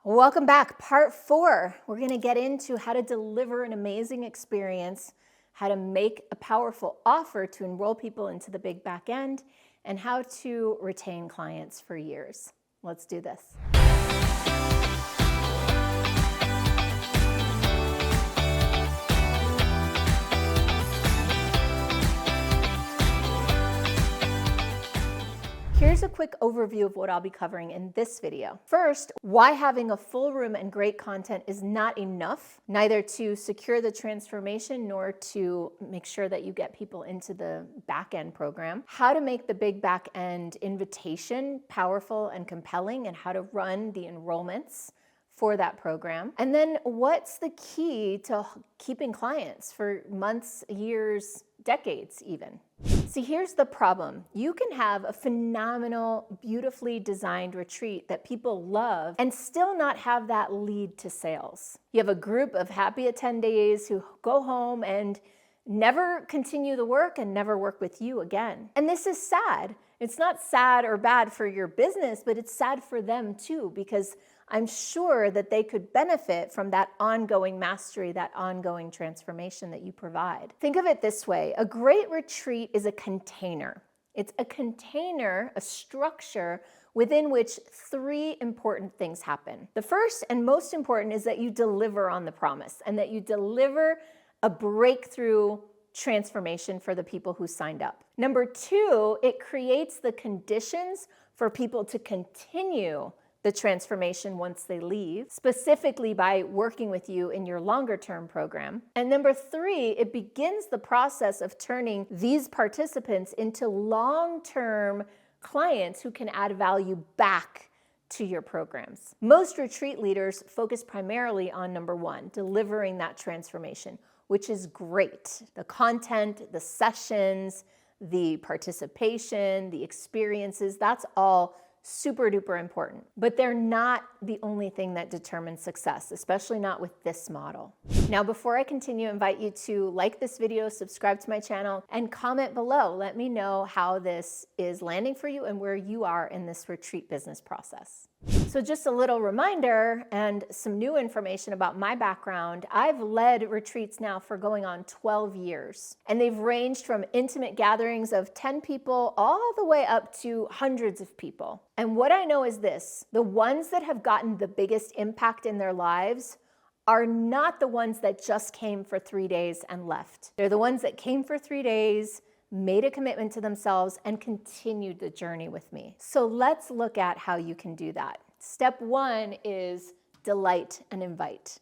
Welcome back, part 4. We're going to get into how to deliver an amazing experience, how to make a powerful offer to enroll people into the big back end, and how to retain clients for years. Let's do this. Here's a quick overview of what I'll be covering in this video. First, why having a full room and great content is not enough, neither to secure the transformation nor to make sure that you get people into the back-end program. How to make the big back-end invitation powerful and compelling, and how to run the enrollments for that program. And then what's the key to keeping clients for months, years, decades even? See, here's the problem. You can have a phenomenal, beautifully designed retreat that people love and still not have that lead to sales. You have a group of happy attendees who go home and never continue the work and never work with you again. And this is sad. It's not sad or bad for your business, but it's sad for them too, because I'm sure that they could benefit from that ongoing mastery, that ongoing transformation that you provide. Think of it this way. A great retreat is a container. It's a container, a structure within which 3 important things happen. The first and most important is that you deliver on the promise and that you deliver a breakthrough transformation for the people who signed up. Number 2, it creates the conditions for people to continue the transformation once they leave, specifically by working with you in your longer term program. And number 3, it begins the process of turning these participants into long-term clients who can add value back to your programs. Most retreat leaders focus primarily on number 1, delivering that transformation, which is great. The content, the sessions, the participation, the experiences, that's all super duper important, but they're not the only thing that determines success, especially not with this model. Now, before I continue, I invite you to like this video, subscribe to my channel, and comment below. Let me know how this is landing for you and where you are in this retreat business process. So just a little reminder and some new information about my background. I've led retreats now for going on 12 years, and they've ranged from intimate gatherings of 10 people all the way up to hundreds of people. And what I know is this: the ones that have gotten the biggest impact in their lives are not the ones that just came for 3 days and left. They're the ones that came for 3 days, made a commitment to themselves, and continued the journey with me. So let's look at how you can do that. Step 1 is delight and invite.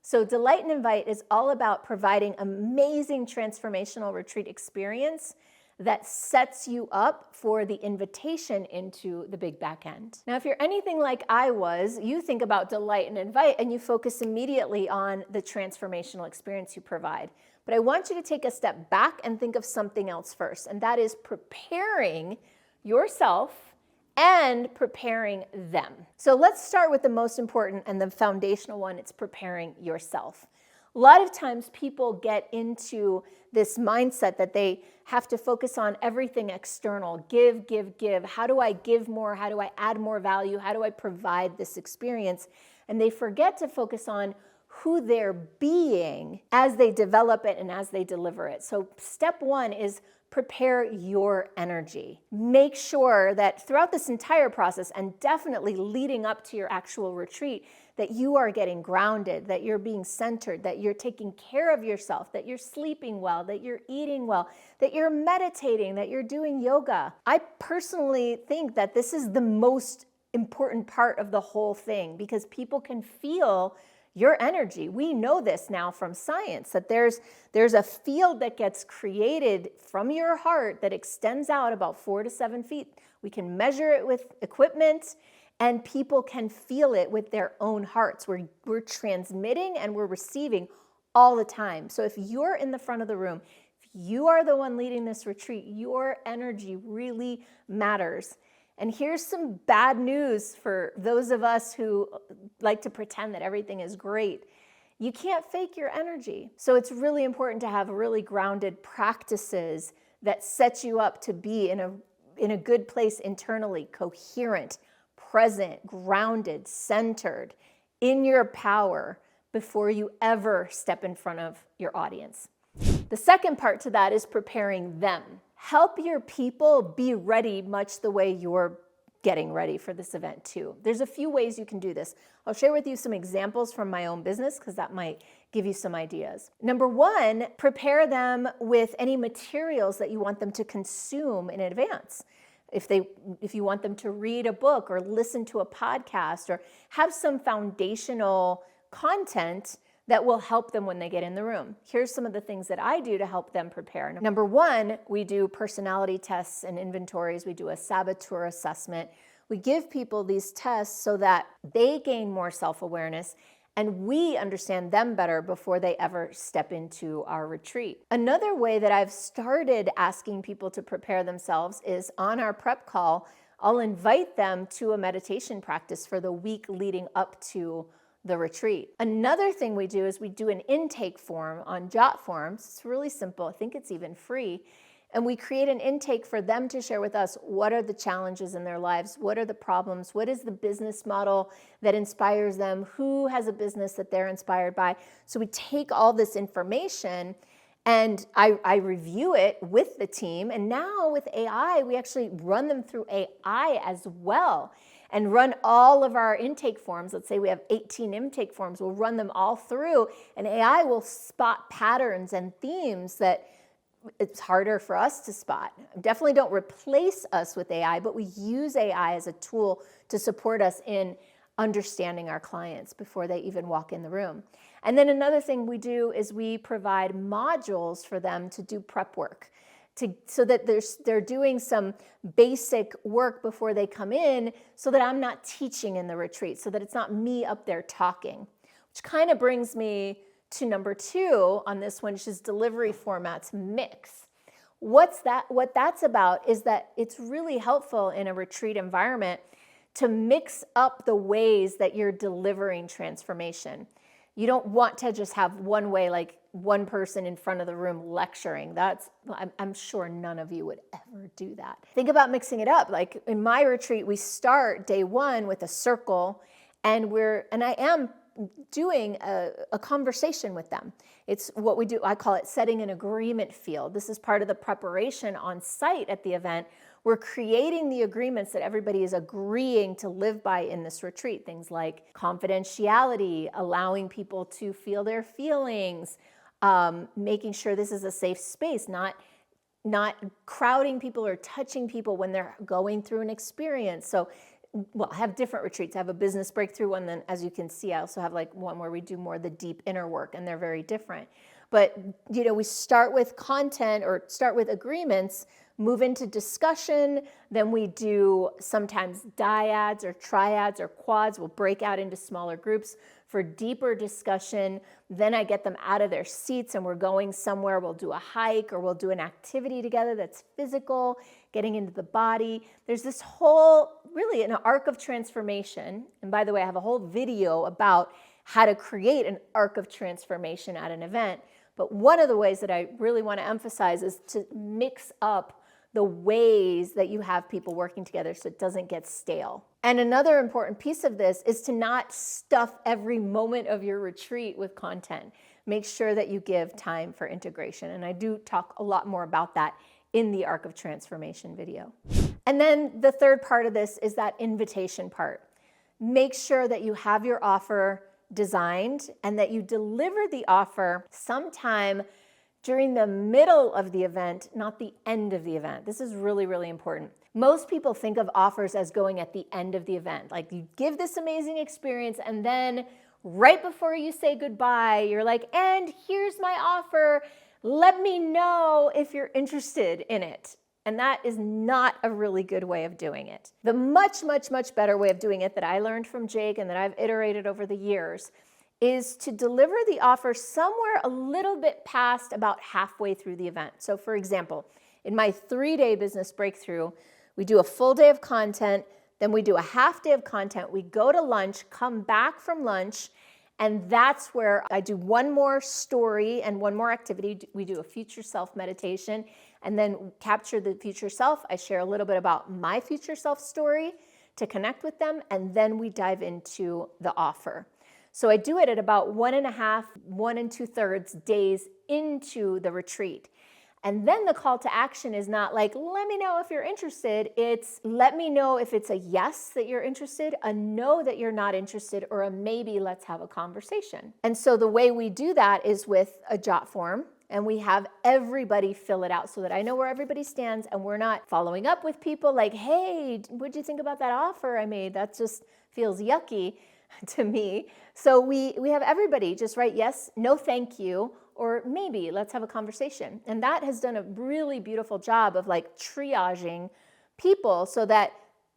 So delight and invite is all about providing amazing transformational retreat experience that sets you up for the invitation into the big back end. Now, if you're anything like I was, you think about delight and invite and you focus immediately on the transformational experience you provide. But I want you to take a step back and think of something else first, and that is preparing yourself and preparing them. So let's start with the most important and the foundational one. It's preparing yourself. A lot of times people get into this mindset that they have to focus on everything external. Give, give, give. How do I give more? How do I add more value? How do I provide this experience? And they forget to focus on who they're being as they develop it and as they deliver it. So step 1 is prepare your energy. Make sure that throughout this entire process, and definitely leading up to your actual retreat, that you are getting grounded, that you're being centered, that you're taking care of yourself, that you're sleeping well, that you're eating well, that you're meditating, that you're doing yoga. I personally think that this is the most important part of the whole thing, because people can feel your energy. We know this now from science, that there's a field that gets created from your heart that extends out about 4 to 7 feet. We can measure it with equipment, and people can feel it with their own hearts. We're transmitting and we're receiving all the time. So if you're in the front of the room, if you are the one leading this retreat, your energy really matters. And here's some bad news for those of us who like to pretend that everything is great. You can't fake your energy. So it's really important to have really grounded practices that set you up to be in a good place internally, coherent, present, grounded, centered, in your power before you ever step in front of your audience. The second part to that is preparing them. Help your people be ready much the way you're getting ready for this event too. There's a few ways you can do this. I'll share with you some examples from my own business because that might give you some ideas. Number one, prepare them with any materials that you want them to consume in advance. If you want them to read a book or listen to a podcast or have some foundational content that will help them when they get in the room. Here's some of the things that I do to help them prepare. Number one, we do personality tests and inventories. We do a saboteur assessment. We give people these tests so that they gain more self-awareness and we understand them better before they ever step into our retreat. Another way that I've started asking people to prepare themselves is on our prep call, I'll invite them to a meditation practice for the week leading up to the retreat. Another thing we do is we do an intake form on Jot Forms. It's really simple. I think it's even free. And we create an intake for them to share with us what are the challenges in their lives, what are the problems, what is the business model that inspires them, who has a business that they're inspired by. So we take all this information and I review it with the team. And now with AI, we actually run them through AI as well and run all of our intake forms. Let's say we have 18 intake forms. We'll run them all through and AI will spot patterns and themes that it's harder for us to spot. Definitely don't replace us with AI, but we use AI as a tool to support us in understanding our clients before they even walk in the room. And then another thing we do is we provide modules for them to do prep work, so that they're doing some basic work before they come in so that I'm not teaching in the retreat, so that it's not me up there talking, which kind of brings me to number two on this one, which is delivery formats mix. What that's about is that it's really helpful in a retreat environment to mix up the ways that you're delivering transformation. You don't want to just have one way, like one person in front of the room lecturing. I'm sure none of you would ever do that. Think about mixing it up. Like in my retreat, we start day one with a circle, and I am doing a conversation with them. It's what we do. I call it setting an agreement field. This is part of the preparation on site at the event. We're creating the agreements that everybody is agreeing to live by in this retreat. Things like confidentiality, allowing people to feel their feelings, making sure this is a safe space, not crowding people or touching people when they're going through an experience. So I have different retreats. I have a business breakthrough one, then as you can see, I also have like one where we do more of the deep inner work, and they're very different. But we start with content or start with agreements, move into discussion, then we do sometimes dyads or triads or quads. We'll break out into smaller groups for deeper discussion. Then I get them out of their seats and we're going somewhere. We'll do a hike or we'll do an activity together that's physical, getting into the body. There's this whole, really an arc of transformation. And by the way, I have a whole video about how to create an arc of transformation at an event. But one of the ways that I really want to emphasize is to mix up the ways that you have people working together so it doesn't get stale. And another important piece of this is to not stuff every moment of your retreat with content. Make sure that you give time for integration. And I do talk a lot more about that in the Arc of Transformation video. And then the third part of this is that invitation part. Make sure that you have your offer designed and that you deliver the offer sometime during the middle of the event, not the end of the event. This is really, really important. Most people think of offers as going at the end of the event. Like you give this amazing experience and then right before you say goodbye, you're like, and here's my offer. Let me know if you're interested in it. And that is not a really good way of doing it. The much, much, much better way of doing it that I learned from Jake and that I've iterated over the years is to deliver the offer somewhere a little bit past about halfway through the event. So for example, in my 3-day business breakthrough, we do a full day of content, then we do a half day of content, we go to lunch, come back from lunch, and that's where I do one more story and one more activity. We do a future self meditation and then capture the future self. I share a little bit about my future self story to connect with them, and then we dive into the offer. So I do it at about 1.5, 1 2/3 days into the retreat. And then the call to action is not like, let me know if you're interested. It's let me know if it's a yes that you're interested, a no that you're not interested, or a maybe let's have a conversation. And so the way we do that is with a jot form, and we have everybody fill it out so that I know where everybody stands, and we're not following up with people like, hey, what'd you think about that offer I made? That just feels yucky to me. So we have everybody just write yes, no thank you, or maybe let's have a conversation. And that has done a really beautiful job of like triaging people so that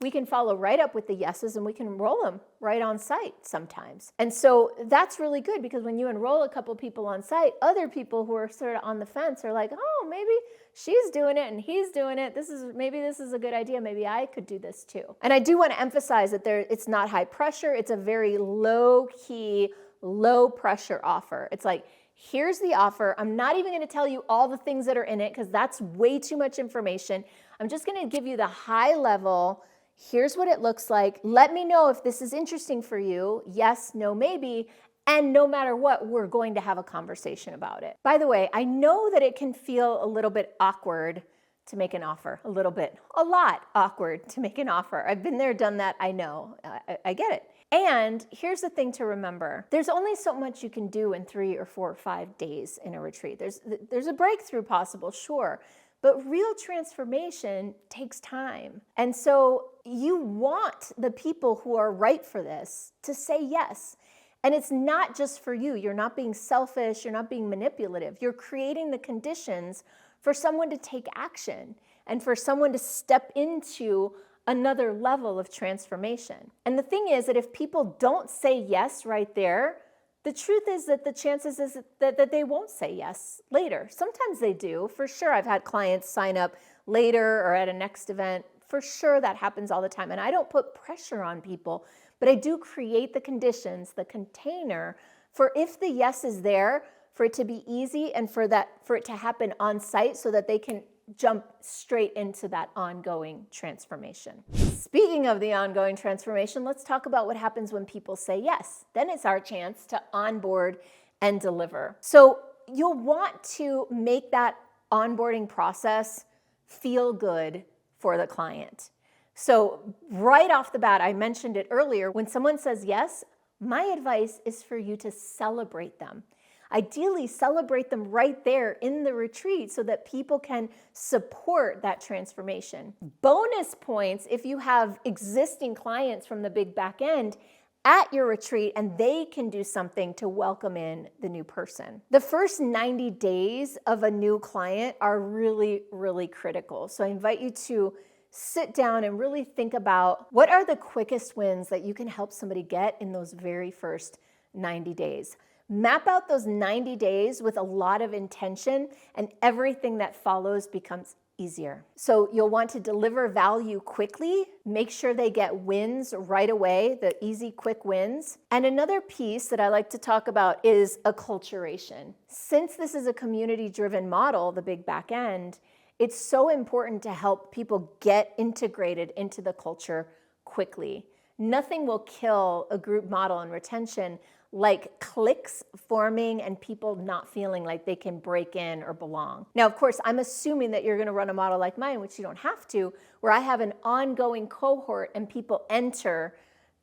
we can follow right up with the yeses and we can enroll them right on site sometimes. And so that's really good because when you enroll a couple people on site, other people who are sort of on the fence are like, oh, maybe she's doing it and he's doing it. Maybe this is a good idea. Maybe I could do this too. And I do want to emphasize that it's not high pressure. It's a very low key, low pressure offer. It's like, here's the offer. I'm not even going to tell you all the things that are in it because that's way too much information. I'm just going to give you the high level. Here's what it looks like. Let me know if this is interesting for you. Yes, no, maybe. And no matter what, we're going to have a conversation about it. By the way, I know that it can feel a little bit awkward to make an offer. A lot awkward to make an offer. I've been there, done that. I know. I get it. And here's the thing to remember. There's only so much you can do in 3 or 4 or 5 days in a retreat. There's a breakthrough possible, sure. But real transformation takes time. And so you want the people who are right for this to say yes. And it's not just for you. You're not being selfish. You're not being manipulative. You're creating the conditions for someone to take action and for someone to step into another level of transformation. And the thing is that if people don't say yes right there, the truth is that the chances is that they won't say yes later. Sometimes they do. For sure, I've had clients sign up later or at a next event. For sure, that happens all the time. And I don't put pressure on people, but I do create the conditions, the container for if the yes is there, for it to be easy and for it to happen on site so that they can jump straight into that ongoing transformation. Speaking of the ongoing transformation, let's talk about what happens when people say yes. Then it's our chance to onboard and deliver. So you'll want to make that onboarding process feel good for the client. So right off the bat, I mentioned it earlier, when someone says yes, my advice is for you to celebrate them. Ideally, celebrate them right there in the retreat so that people can support that transformation. Bonus points if you have existing clients from the big back end at your retreat and they can do something to welcome in the new person. The first 90 days of a new client are really, really critical. So I invite you to sit down and really think about what are the quickest wins that you can help somebody get in those very first 90 days. Map out those 90 days with a lot of intention and everything that follows becomes easier. So you'll want to deliver value quickly, make sure they get wins right away, the easy, quick wins. And another piece that I like to talk about is acculturation. Since this is a community-driven model, the big back end, it's so important to help people get integrated into the culture quickly. Nothing will kill a group model and retention like cliques forming and people not feeling like they can break in or belong. Now, of course, I'm assuming that you're going to run a model like mine, which you don't have to, where I have an ongoing cohort and people enter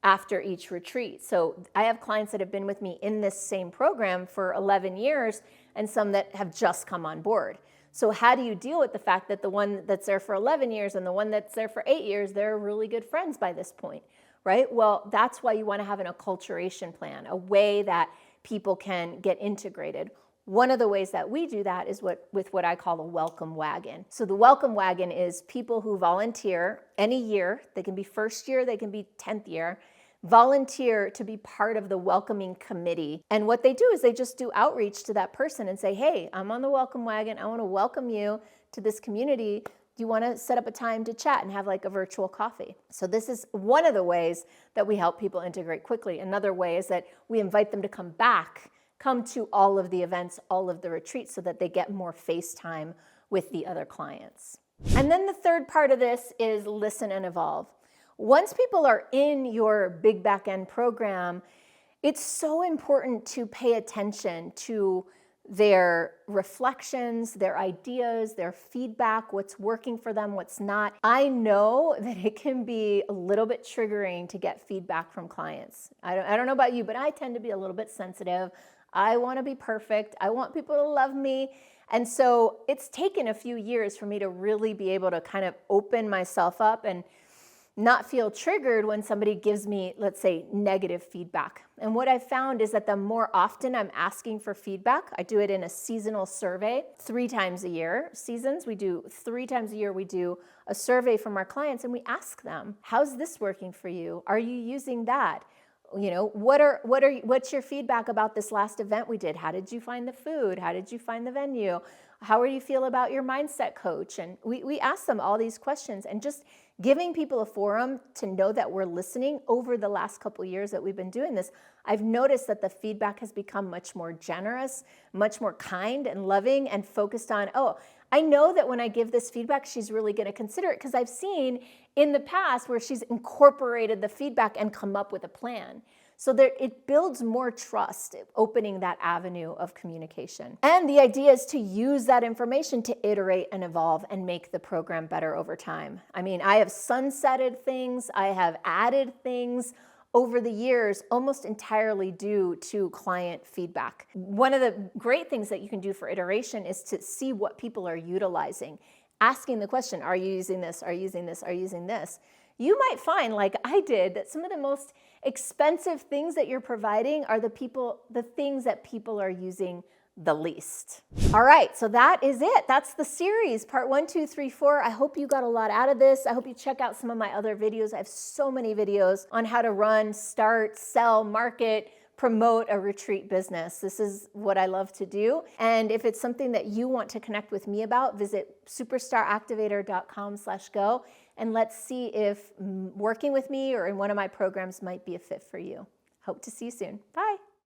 after each retreat. So I have clients that have been with me in this same program for 11 years and some that have just come on board. So how do you deal with the fact that the one that's there for 11 years and the one that's there for 8 years, they're really good friends by this point? Right? Well, that's why you want to have an acculturation plan, a way that people can get integrated. One of the ways that we do that is with what I call the welcome wagon. So the welcome wagon is people who volunteer any year. They can be first year, they can be 10th year, volunteer to be part of the welcoming committee. And what they do is they just do outreach to that person and say, hey, I'm on the welcome wagon. I want to welcome you to this community. Do you want to set up a time to chat and have like a virtual coffee? So this is one of the ways that we help people integrate quickly. Another way is that we invite them to come back, come to all of the events, all of the retreats so that they get more face time with the other clients. And then the third part of this is listen and evolve. Once people are in your big back end program, It's so important to pay attention to their reflections, their ideas, their feedback, what's working for them, what's not. I know that it can be a little bit triggering to get feedback from clients. I don't know about you, but I tend to be a little bit sensitive. I want to be perfect. I want people to love me. And so it's taken a few years for me to really be able to kind of open myself up and not feel triggered when somebody gives me, let's say, negative feedback. And what I've found is that the more often I'm asking for feedback, I do it in a seasonal survey 3 times a year. Seasons, we do 3 times a year, we do a survey from our clients and we ask them, how's this working for you? Are you using that? You know, what's your feedback about this last event we did? How did you find the food? How did you find the venue? How do you feel about your mindset coach? And we ask them all these questions, and just giving people a forum to know that we're listening. Over the last couple of years that we've been doing this, I've noticed that the feedback has become much more generous, much more kind and loving, and focused on, oh, I know that when I give this feedback, she's really going to consider it, because I've seen in the past where she's incorporated the feedback and come up with a plan. So it builds more trust, opening that avenue of communication. And the idea is to use that information to iterate and evolve and make the program better over time. I mean, I have sunsetted things, I have added things over the years, almost entirely due to client feedback. One of the great things that you can do for iteration is to see what people are utilizing. Asking the question, are you using this? Are you using this? Are you using this? You might find, like I did, that some of the most expensive things that you're providing are the things that people are using the least. All right, so that is it. That's the series, part 1, 2, 3, 4. I hope you got a lot out of this. I hope you check out some of my other videos. I have so many videos on how to run, start, sell, market, promote a retreat business. This is what I love to do. And if it's something that you want to connect with me about, visit superstaractivator.com/go, and let's see if working with me or in one of my programs might be a fit for you. Hope to see you soon. Bye.